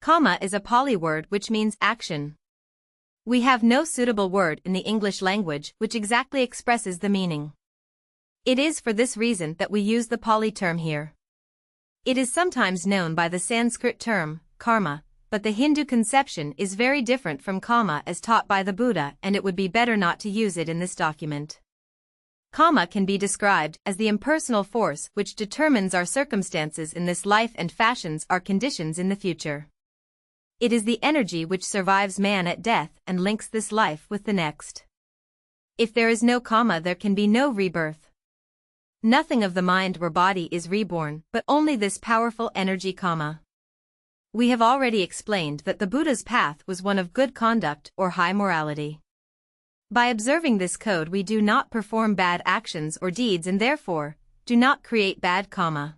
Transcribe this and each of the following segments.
Kamma is a Pali word which means action. We have no suitable word in the English language which exactly expresses the meaning. It is for this reason that we use the Pali term here. It is sometimes known by the Sanskrit term, karma, but the Hindu conception is very different from Kamma as taught by the Buddha, and it would be better not to use it in this document. Kamma can be described as the impersonal force which determines our circumstances in this life and fashions our conditions in the future. It is the energy which survives man at death and links this life with the next. If there is no Kamma, there can be no rebirth. Nothing of the mind or body is reborn, but only this powerful energy Kamma. We have already explained that the Buddha's path was one of good conduct or high morality. By observing this code, we do not perform bad actions or deeds and therefore do not create bad Kamma.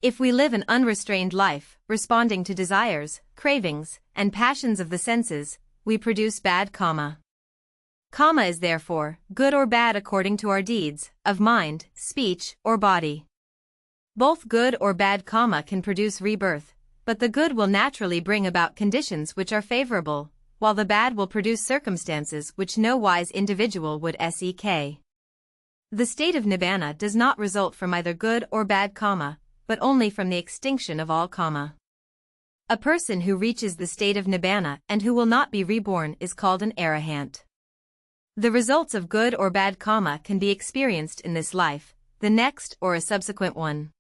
If we live an unrestrained life, responding to desires, cravings, and passions of the senses, we produce bad Kamma. Kamma is therefore good or bad according to our deeds, of mind, speech, or body. Both good or bad Kamma can produce rebirth, but the good will naturally bring about conditions which are favorable, while the bad will produce circumstances which no wise individual would seek. The state of Nibbana does not result from either good or bad Kamma, but only from the extinction of all Kamma. A person who reaches the state of Nibbana and who will not be reborn is called an arahant. The results of good or bad Kamma can be experienced in this life, the next, or a subsequent one.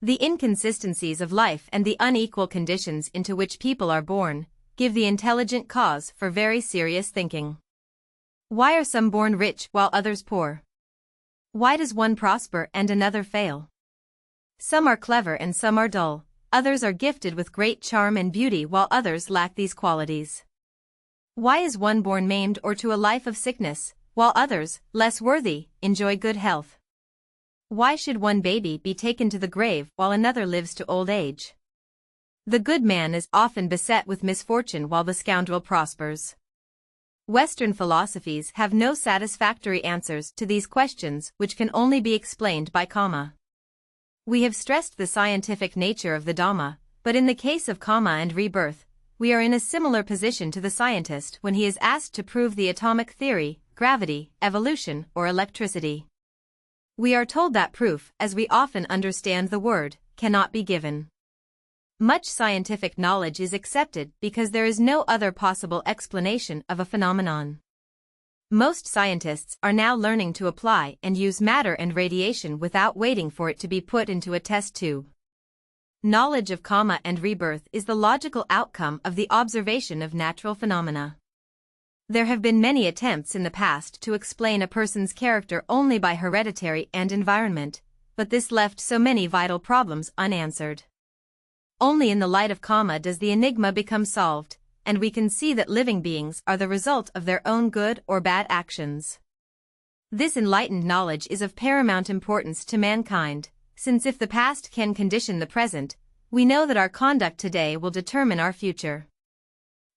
The inconsistencies of life and the unequal conditions into which people are born give the intelligent cause for very serious thinking. Why are some born rich while others poor? Why does one prosper and another fail? Some are clever and some are dull, others are gifted with great charm and beauty while others lack these qualities. Why is one born maimed or to a life of sickness, while others, less worthy, enjoy good health? Why should one baby be taken to the grave while another lives to old age? The good man is often beset with misfortune while the scoundrel prospers. Western philosophies have no satisfactory answers to these questions which can only be explained by Kamma. We have stressed the scientific nature of the Dhamma, but in the case of Kamma and rebirth, we are in a similar position to the scientist when he is asked to prove the atomic theory, gravity, evolution, or electricity. We are told that proof, as we often understand the word, cannot be given. Much scientific knowledge is accepted because there is no other possible explanation of a phenomenon. Most scientists are now learning to apply and use matter and radiation without waiting for it to be put into a test tube. Knowledge of Kamma and rebirth is the logical outcome of the observation of natural phenomena. There have been many attempts in the past to explain a person's character only by hereditary and environment, but this left so many vital problems unanswered. Only in the light of Kamma does the enigma become solved, and we can see that living beings are the result of their own good or bad actions. This enlightened knowledge is of paramount importance to mankind, since if the past can condition the present, we know that our conduct today will determine our future.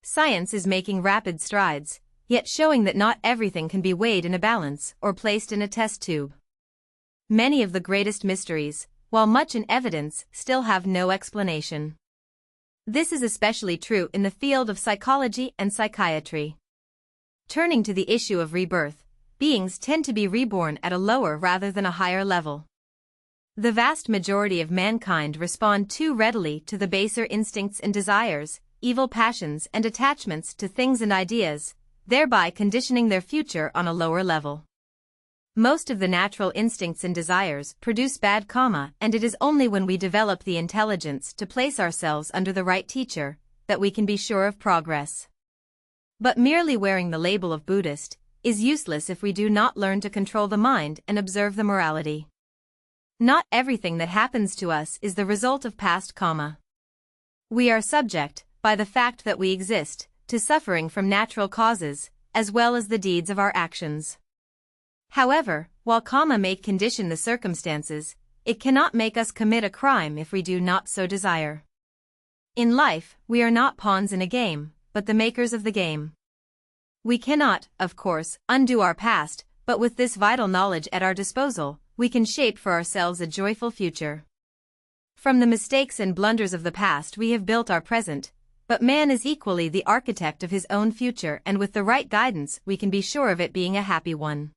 Science is making rapid strides, yet showing that not everything can be weighed in a balance or placed in a test tube. Many of the greatest mysteries, while much in evidence, still have no explanation. This is especially true in the field of psychology and psychiatry. Turning to the issue of rebirth, beings tend to be reborn at a lower rather than a higher level. The vast majority of mankind respond too readily to the baser instincts and desires, evil passions and attachments to things and ideas, thereby conditioning their future on a lower level. Most of the natural instincts and desires produce bad Kamma, and it is only when we develop the intelligence to place ourselves under the right teacher that we can be sure of progress. But merely wearing the label of Buddhist is useless if we do not learn to control the mind and observe the morality. Not everything that happens to us is the result of past Kamma. We are subject, by the fact that we exist, to suffering from natural causes, as well as the deeds of our actions. However, while Kamma may condition the circumstances, it cannot make us commit a crime if we do not so desire. In life, we are not pawns in a game, but the makers of the game. We cannot, of course, undo our past, but with this vital knowledge at our disposal, we can shape for ourselves a joyful future. From the mistakes and blunders of the past we have built our present, but man is equally the architect of his own future, and with the right guidance we can be sure of it being a happy one.